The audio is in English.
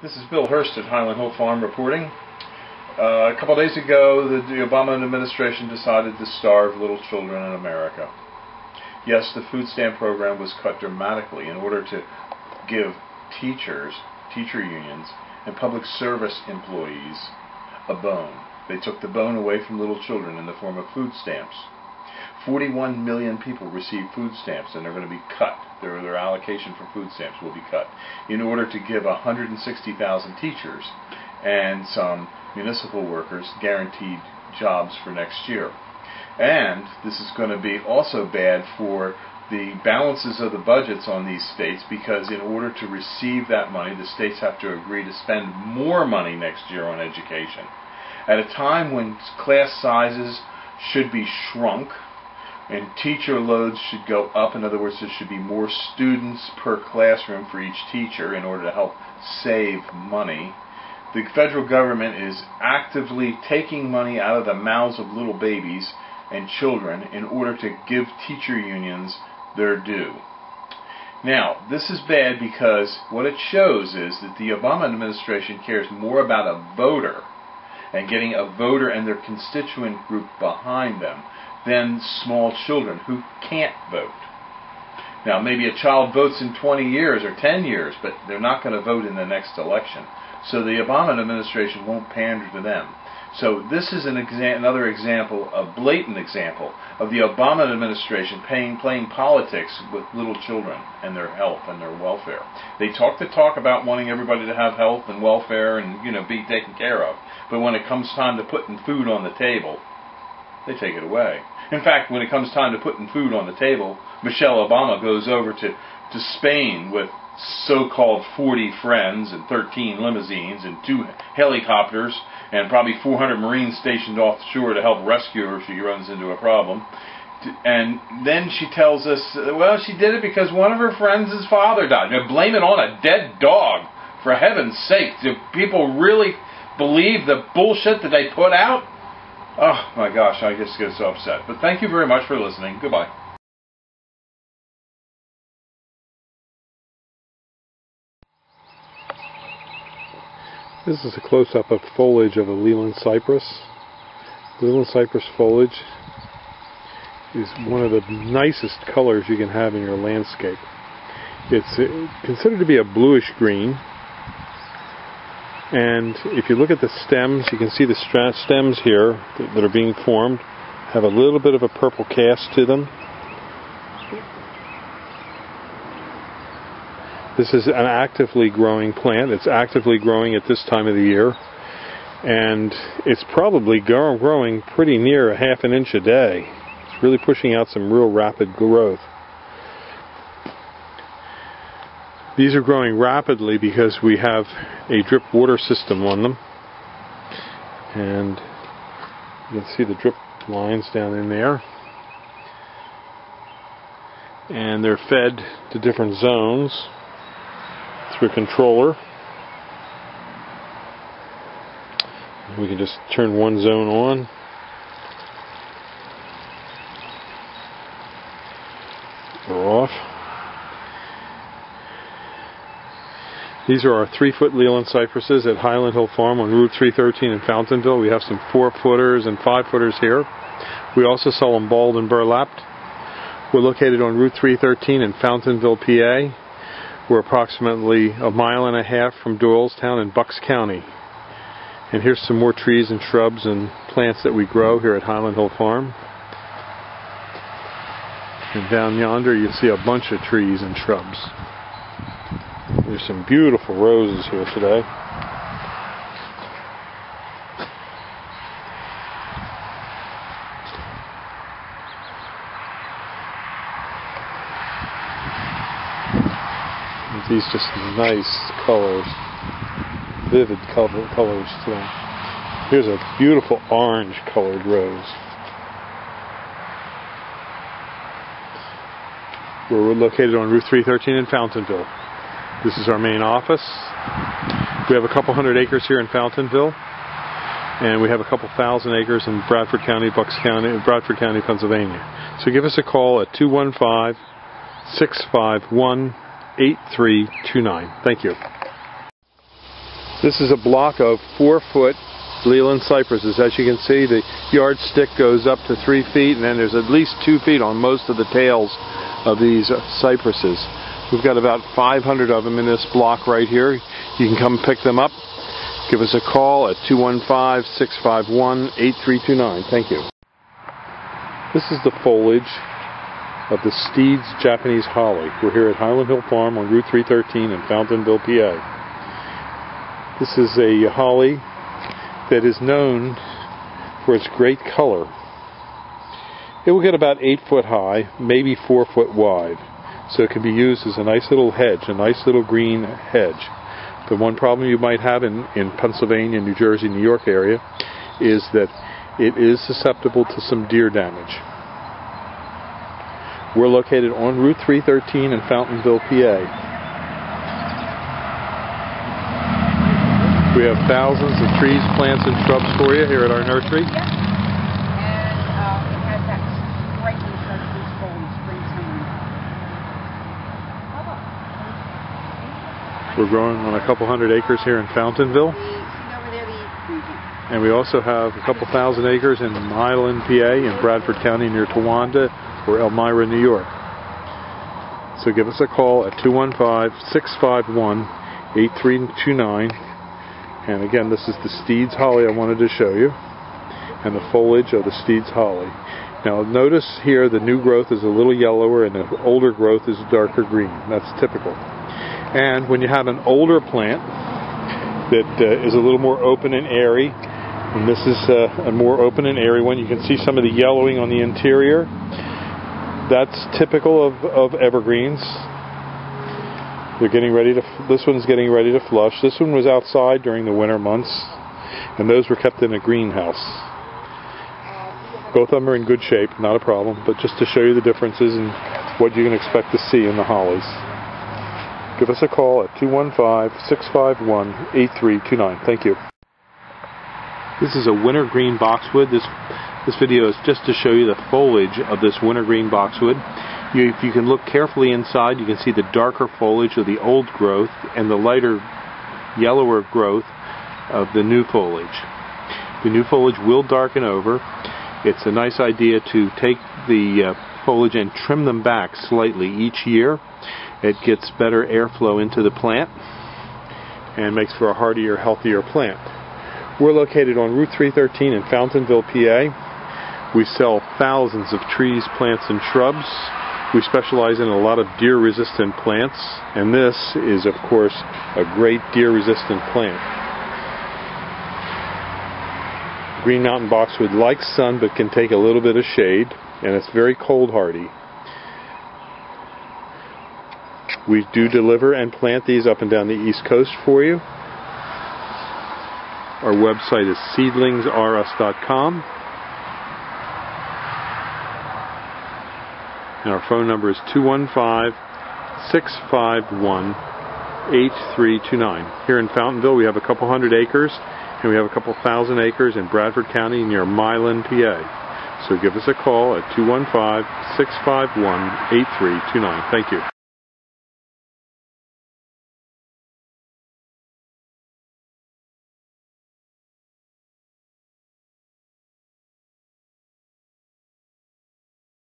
This is Bill Hurst at Highland Hill Farm reporting. A couple days ago, the Obama administration decided to starve little children in America. Yes, the food stamp program was cut dramatically in order to give teachers, teacher unions, and public service employees a bone. They took the bone away from little children in the form of food stamps. 41 million people receive food stamps, and they're going to be cut. Their allocation for food stamps will be cut in order to give 160,000 teachers and some municipal workers guaranteed jobs for next year. And this is going to be also bad for the balances of the budgets on these states, because in order to receive that money, the states have to agree to spend more money next year on education. At a time when class sizes should be shrunk and teacher loads should go up, in other words, there should be more students per classroom for each teacher in order to help save money, the federal government is actively taking money out of the mouths of little babies and children in order to give teacher unions their due. Now, this is bad because what it shows is that the Obama administration cares more about a voter and getting a voter and their constituent group behind them than small children who can't vote. Now, maybe a child votes in 20 years or 10 years, but they're not going to vote in the next election. So the Obama administration won't pander to them. So this is another example, a blatant example, of the Obama administration playing politics with little children and their health and their welfare. They talk the talk about wanting everybody to have health and welfare and, be taken care of. But when it comes time to putting food on the table, they take it away. In fact, when it comes time to putting food on the table, Michelle Obama goes over to Spain with so-called 40 friends and 13 limousines and 2 helicopters and probably 400 Marines stationed offshore to help rescue her if she runs into a problem. And then she tells us, well, she did it because one of her friends' father died. Now, blame it on a dead dog, for heaven's sake. Do people really believe the bullshit that they put out? Oh my gosh, I just get so upset. But thank you very much for listening. Goodbye. This is a close-up of foliage of a Leland cypress. Leland cypress foliage is one of the nicest colors you can have in your landscape. It's considered to be a bluish green. And if you look at the stems, you can see the stems here that are being formed have a little bit of a purple cast to them. This is an actively growing plant. It's actively growing at this time of the year. And it's probably growing pretty near ½ an inch a day. It's really pushing out some real rapid growth. These are growing rapidly because we have a drip water system on them. And you can see the drip lines down in there. And they're fed to different zones through a controller. We can just turn one zone on. Or off. These are our 3-foot Leland cypresses at Highland Hill Farm on Route 313 in Fountainville. We have some 4-footers and 5-footers here. We also sell them balled and burlapped. We're located on Route 313 in Fountainville, PA. We're approximately 1.5 miles from Doylestown in Bucks County. And here's some more trees and shrubs and plants that we grow here at Highland Hill Farm. And down yonder you see a bunch of trees and shrubs. There's some beautiful roses here today. These just nice colors, vivid colors to them. Here's a beautiful orange colored rose. We're located on Route 313 in Fountainville. This is our main office. We have a couple hundred acres here in Fountainville, and we have a couple thousand acres in Bradford County, Pennsylvania. So give us a call at 215-651-8329. Thank you. This is a block of 4-foot Leland cypresses. As you can see, the yardstick goes up to 3 feet, and then there's at least 2 feet on most of the tails of these cypresses. We've got about 500 of them in this block right here. You can come pick them up. Give us a call at 215-651-8329. Thank you. This is the foliage of the Steed's Japanese holly. We're here at Highland Hill Farm on Route 313 in Fountainville, PA. This is a holly that is known for its great color. It will get about 8 foot high, maybe 4 foot wide. So it can be used as a nice little hedge, a nice little green hedge. The one problem you might have in Pennsylvania, New Jersey, New York area is that it is susceptible to some deer damage. We're located on Route 313 in Fountainville, PA. We have thousands of trees, plants, and shrubs for you here at our nursery. Yep. And it has that striking Christmas foliage, spring, summer. We're growing on a couple hundred acres here in Fountainville. And we also have a couple thousand acres in Highland, PA, in Bradford County near Towanda, or Elmira, New York. So give us a call at 215-651-8329. And again, this is the Steed's holly I wanted to show you, and the foliage of the Steed's holly. Now notice here the new growth is a little yellower and the older growth is darker green. That's typical. And when you have an older plant that is a little more open and airy, and this is a more open and airy one, you can see some of the yellowing on the interior. That's typical of evergreens. They're getting ready to. This one's getting ready to flush. This one was outside during the winter months, and those were kept in a greenhouse. Both of them are in good shape, not a problem, but just to show you the differences and what you can expect to see in the hollies. Give us a call at 215-651-8329. Thank you. This is a wintergreen boxwood. This video is just to show you the foliage of this wintergreen boxwood. If you can look carefully inside, you can see the darker foliage of the old growth and the lighter, yellower growth of the new foliage. The new foliage will darken over. It's a nice idea to take the foliage and trim them back slightly each year. It gets better airflow into the plant and makes for a hardier, healthier plant. We're located on Route 313 in Fountainville, PA. We sell thousands of trees, plants, and shrubs. We specialize in a lot of deer-resistant plants, and this is, of course, a great deer-resistant plant. Green Mountain Boxwood likes sun but can take a little bit of shade, and it's very cold hardy. We do deliver and plant these up and down the East Coast for you. Our website is seedlingsrus.com. And our phone number is 215-651-8329. Here in Fountainville, we have a couple hundred acres, and we have a couple thousand acres in Bradford County near Milan, PA. So give us a call at 215-651-8329. Thank you.